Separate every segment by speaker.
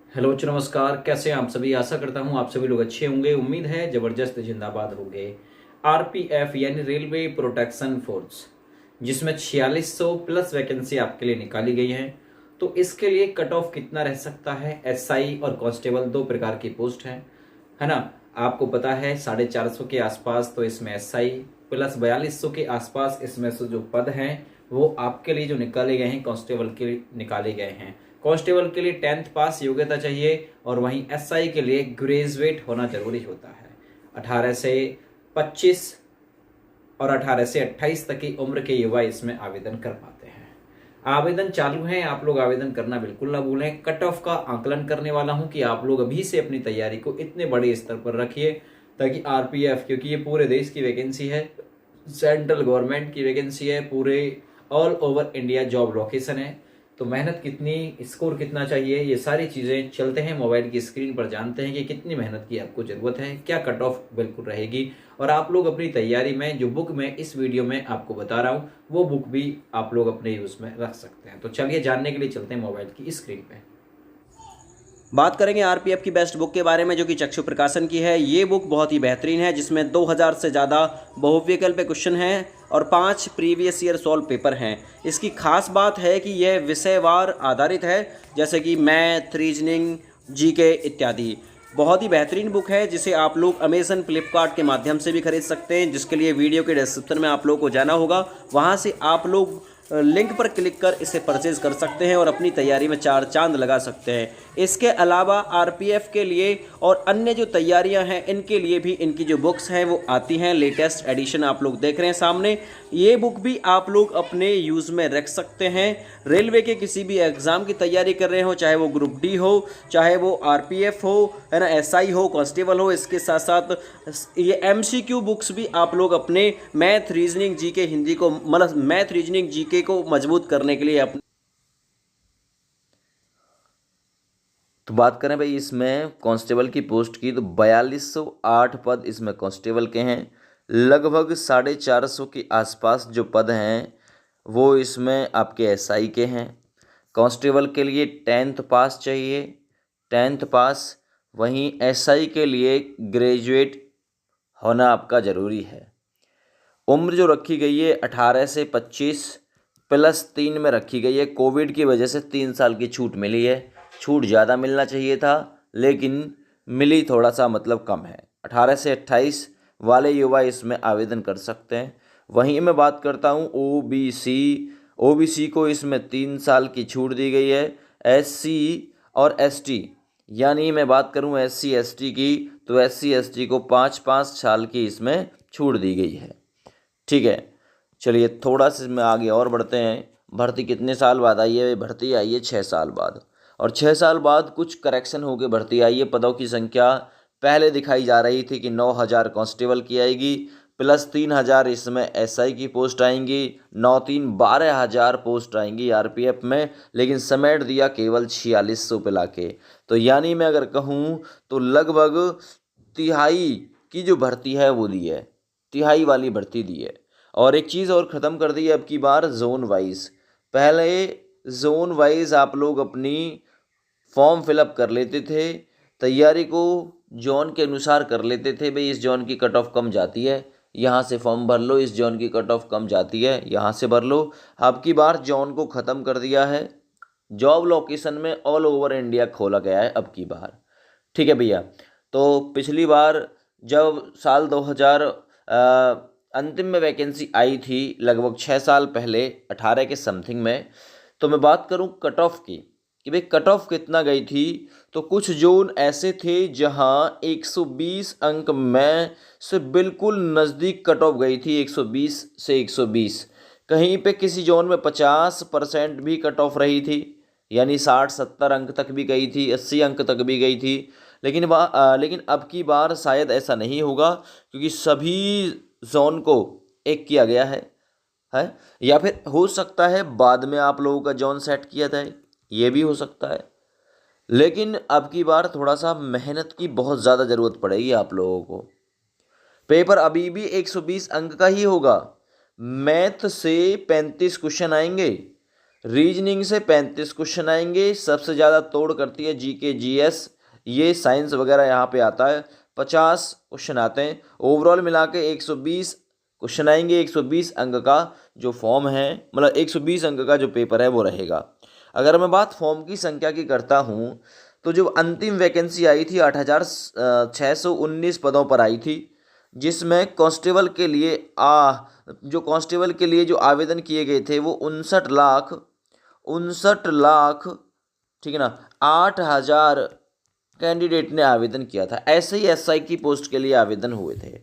Speaker 1: Hello नमस्कार, कैसे हैं आप सभी। आशा करता हूं आप सभी लोग अच्छे होंगे। उम्मीद है जबरदस्त जिंदाबाद होंगे। आरपीएफ यानी रेलवे प्रोटेक्शन फोर्स, जिसमें 4600 प्लस वैकेंसी आपके लिए निकाली गई है। तो इसके लिए कट ऑफ कितना रह सकता है। एसआई और कांस्टेबल दो प्रकार की पोस्ट है ना। आपको पता है 450 के आसपास तो इसमें एसआई प्लस 4200 के आसपास इसमें से जो पद हैं वो आपके लिए जो निकाले गए हैं कांस्टेबल के लिए निकाले गए हैं। कांस्टेबल के लिए 10th पास योग्यता चाहिए और वहीं एसआई के लिए ग्रेजुएट होना जरूरी होता है। 18 से 25 और 18 से 28 तक की उम्र के युवा इसमें आवेदन कर पाते हैं। आवेदन चालू है, आप लोग आवेदन करना बिल्कुल ना भूलें। कट ऑफ का आकलन करने वाला हूं कि आप लोग अभी से अपनी तैयारी को इतने बड़े स्तर पर रखिए ताकि आरपीएफ, क्योंकि ये पूरे देश की वैकेंसी है, सेंट्रल गवर्नमेंट की वैकेंसी है, पूरे all over India job location है। तो मेहनत कितनी, स्कोर कितना चाहिए, ये सारी चीज़ें चलते हैं मोबाइल की स्क्रीन पर, जानते हैं कि कितनी मेहनत की आपको ज़रूरत है, क्या कट ऑफ बिल्कुल रहेगी। और आप लोग अपनी तैयारी में जो बुक में इस वीडियो में आपको बता रहा हूँ वो बुक भी आप लोग अपने यूज़ में रख सकते हैं। तो चलिए जानने के लिए चलते हैं मोबाइल की स्क्रीन पे।
Speaker 2: बात करेंगे आरपीएफ की बेस्ट बुक के बारे में, जो कि चक्षु प्रकाशन की है। ये बुक बहुत ही बेहतरीन है, जिसमें 2000 से ज़्यादा बहुविकल्प क्वेश्चन हैं और 5 प्रीवियस ईयर सॉल्व पेपर हैं। इसकी खास बात है कि यह विषयवार आधारित है, जैसे कि मैथ, रीजनिंग, जीके इत्यादि। बहुत ही बेहतरीन बुक है, जिसे आप लोग अमेजन, फ्लिपकार्ट के माध्यम से भी खरीद सकते हैं, जिसके लिए वीडियो के डिस्क्रिप्शन में आप लोगों को जाना होगा। वहाँ से आप लोग लिंक पर क्लिक कर इसे परचेज कर सकते हैं और अपनी तैयारी में चार चांद लगा सकते हैं। इसके अलावा आरपीएफ के लिए और अन्य जो तैयारियां हैं इनके लिए भी इनकी जो बुक्स हैं वो आती हैं। लेटेस्ट एडिशन आप लोग देख रहे हैं सामने। ये बुक भी आप लोग अपने यूज़ में रख सकते हैं। रेलवे के किसी भी एग्ज़ाम की तैयारी कर रहे हो, चाहे वो ग्रुप डी हो, चाहे वो आरपीएफ हो, है ना, एसआई हो, कांस्टेबल हो। इसके साथ साथ ये एमसीक्यू बुक्स भी आप लोग अपने मैथ, रीजनिंग, जीके, हिंदी को, मतलब मैथ, रीजनिंग, जीके को मजबूत करने के लिए अपने।
Speaker 3: तो बात करें भाई इसमें कांस्टेबल की पोस्ट की, तो 4208 पद इसमें कांस्टेबल के हैं। लगभग 450 के आसपास जो पद हैं वो इसमें आपके एसआई के हैं। कांस्टेबल के लिए 10th पास चाहिए, 10th पास। वहीं एसआई के लिए ग्रेजुएट होना आपका ज़रूरी है। उम्र जो रखी गई है 18 से 25 प्लस 3 में रखी गई है। कोविड की वजह से 3 साल की छूट मिली है। छूट ज़्यादा मिलना चाहिए था, लेकिन मिली थोड़ा सा मतलब कम है। 18 से 28 वाले युवा इसमें आवेदन कर सकते हैं। वहीं मैं बात करता हूँ ओबीसी। ओबीसी को इसमें 3 साल की छूट दी गई है। एससी और एसटी, यानी मैं बात करूँ एससी एसटी की, तो एससी एसटी को 5-5 साल की इसमें छूट दी गई है। ठीक है, चलिए थोड़ा सा इसमें आगे और बढ़ते हैं। भर्ती कितने साल बाद आई है? भर्ती आई है 6 साल बाद, और 6 साल बाद कुछ करेक्शन होकर भर्ती आई है। पदों की संख्या पहले दिखाई जा रही थी कि 9000 कांस्टेबल की आएगी, प्लस 3000 इसमें एसआई की पोस्ट आएंगी, 9-3-12,000 पोस्ट आएंगी आरपीएफ में, लेकिन समेट दिया केवल 4600 पे लाके। तो यानी मैं अगर कहूँ तो लगभग तिहाई की जो भर्ती है वो दी है, तिहाई वाली भर्ती दी है। और एक चीज़ और ख़त्म कर दी है अब की बार, जोन वाइज। पहले जोन वाइज आप लोग अपनी फॉर्म फिलअप कर लेते थे, तैयारी को जोन के अनुसार कर लेते थे। भाई इस जोन की कट ऑफ कम जाती है, यहाँ से फॉर्म भर लो। इस जोन की कट ऑफ कम जाती है, यहाँ से भर लो। अब की बार जोन को ख़त्म कर दिया है। जॉब लोकेशन में ऑल ओवर इंडिया खोला गया है अब की बार। ठीक है भैया। तो पिछली बार जब साल 2000 अंतिम में वैकेंसी आई थी, लगभग 6 साल पहले, 18 के समथिंग में, तो मैं बात करूं कट ऑफ की कि भाई कट ऑफ कितना गई थी, तो कुछ जोन ऐसे थे जहां 120 अंक में से बिल्कुल नज़दीक कट ऑफ गई थी, 120 से 120। कहीं पे किसी जोन में 50% भी कट ऑफ रही थी, यानी 60-70 अंक तक भी गई थी, 80 अंक तक भी गई थी। लेकिन अब की बार शायद ऐसा नहीं होगा, क्योंकि सभी जोन को एक किया गया है। या फिर हो सकता है बाद में आप लोगों का जोन सेट किया जाए, ये भी हो सकता है। लेकिन अब की बार थोड़ा सा मेहनत की बहुत ज़्यादा ज़रूरत पड़ेगी आप लोगों को। पेपर अभी भी 120 अंक का ही होगा। मैथ से 35 क्वेश्चन आएंगे, रीजनिंग से 35 क्वेश्चन आएंगे। सबसे ज़्यादा तोड़ करती है जीके जीएस, ये साइंस वगैरह यहाँ पे आता है, 50 क्वेश्चन आते हैं। ओवरऑल मिला के 120 क्वेश्चन आएंगे। 120 अंक का जो फॉर्म है, मतलब 120 अंक का जो पेपर है वो रहेगा। अगर मैं बात फॉर्म की संख्या की करता हूँ तो जो अंतिम वैकेंसी आई थी 8,619 पदों पर आई थी, जिसमें कांस्टेबल के लिए जो आवेदन किए गए थे वो 59 लाख, ठीक है ना, 8,000 कैंडिडेट ने आवेदन किया था। ऐसे ही एसआई की पोस्ट के लिए आवेदन हुए थे।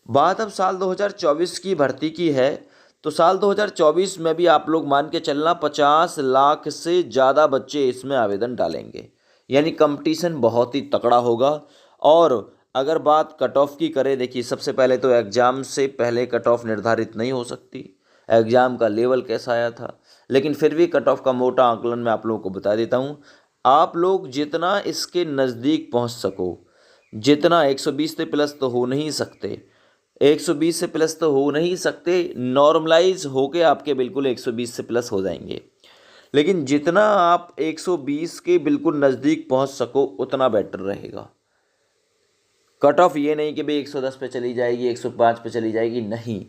Speaker 3: बात अब साल 2024 की भर्ती की है, तो साल 2024 में भी आप लोग मान के चलना 50 लाख से ज़्यादा बच्चे इसमें आवेदन डालेंगे, यानी कंपटीशन बहुत ही तगड़ा होगा। और अगर बात कट ऑफ की करें, देखिए सबसे पहले तो एग्ज़ाम से पहले कट ऑफ निर्धारित नहीं हो सकती, एग्ज़ाम का लेवल कैसा आया था, लेकिन फिर भी कट ऑफ का मोटा आंकलन मैं आप लोगों को बता देता हूँ। आप लोग जितना इसके नज़दीक पहुँच सको, जितना 120 से प्लस तो हो नहीं सकते, 120 से प्लस तो हो नहीं सकते, नॉर्मलाइज होके आपके बिल्कुल 120 से प्लस हो जाएंगे, लेकिन जितना आप 120 के बिल्कुल नज़दीक पहुंच सको उतना बेटर रहेगा। कट ऑफ ये नहीं कि भाई 110 पे चली जाएगी, 105 पे चली जाएगी, नहीं,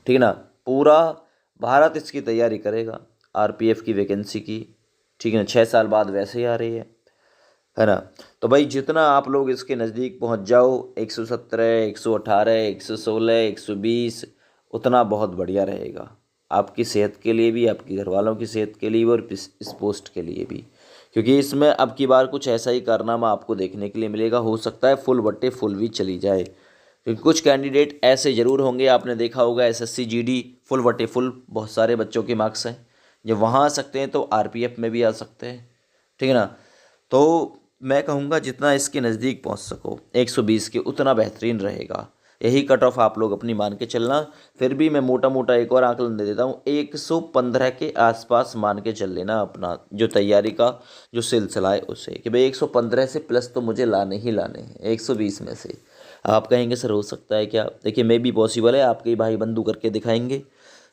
Speaker 3: ठीक है ना। पूरा भारत इसकी तैयारी करेगा आरपीएफ की वैकेंसी की, ठीक है ना। 6 साल बाद वैसे ही आ रही है ना। तो भाई जितना आप लोग इसके नज़दीक पहुंच जाओ, 117, 118, 116, 120, उतना बहुत बढ़िया रहेगा आपकी सेहत के लिए भी, आपके घर वालों की सेहत के लिए भी, और इस पोस्ट के लिए भी, क्योंकि इसमें अब की बार कुछ ऐसा ही कारनामा आपको देखने के लिए मिलेगा। हो सकता है फुल बट्टे फुल भी चली जाए, क्योंकि कुछ कैंडिडेट ऐसे ज़रूर होंगे, आपने देखा होगा एसएससी जीडी फुल बट्टे फुल बहुत सारे बच्चों के मार्क्स हैं, जब वहाँ आ सकते हैं तो आरपीएफ में भी आ सकते हैं, ठीक है ना। तो मैं कहूँगा जितना इसके नज़दीक पहुँच सको 120 के, उतना बेहतरीन रहेगा। यही कट ऑफ आप लोग अपनी मान के चलना। फिर भी मैं मोटा मोटा एक और आंकलन दे देता हूँ, 115 के आसपास मान के चल लेना अपना जो तैयारी का जो सिलसिला है उसे, कि भाई 115 से प्लस तो मुझे लाने ही लाने हैं 120 में से। आप कहेंगे सर हो सकता है क्या, देखिए मे भी पॉसिबल है, आपके ही भाई बंधु करके दिखाएंगे,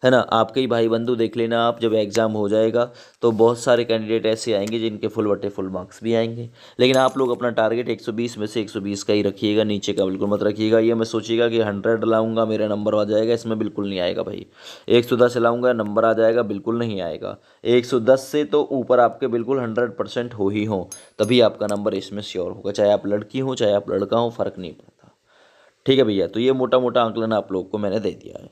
Speaker 3: है ना। आपके ही भाई बंधु देख लेना आप, जब एग्ज़ाम हो जाएगा तो बहुत सारे कैंडिडेट ऐसे आएंगे जिनके फुल बटे फुल मार्क्स भी आएंगे। लेकिन आप लोग अपना टारगेट 120 में से 120 का ही रखिएगा, नीचे का बिल्कुल मत रखिएगा। ये मैं सोचिएगा कि 100 लाऊंगा मेरा नंबर आ जाएगा, इसमें बिल्कुल नहीं आएगा भाई। 110 लाऊंगा नंबर आ जाएगा, बिल्कुल नहीं आएगा। 110 से तो ऊपर आपके बिल्कुल 100% हो ही हो, तभी आपका नंबर इसमें श्योर होगा, चाहे आप लड़की हो चाहे आप लड़का हो, फ़र्क नहीं पड़ता। ठीक है भैया, तो ये मोटा मोटा आंकलन आप लोग को मैंने दे दिया है।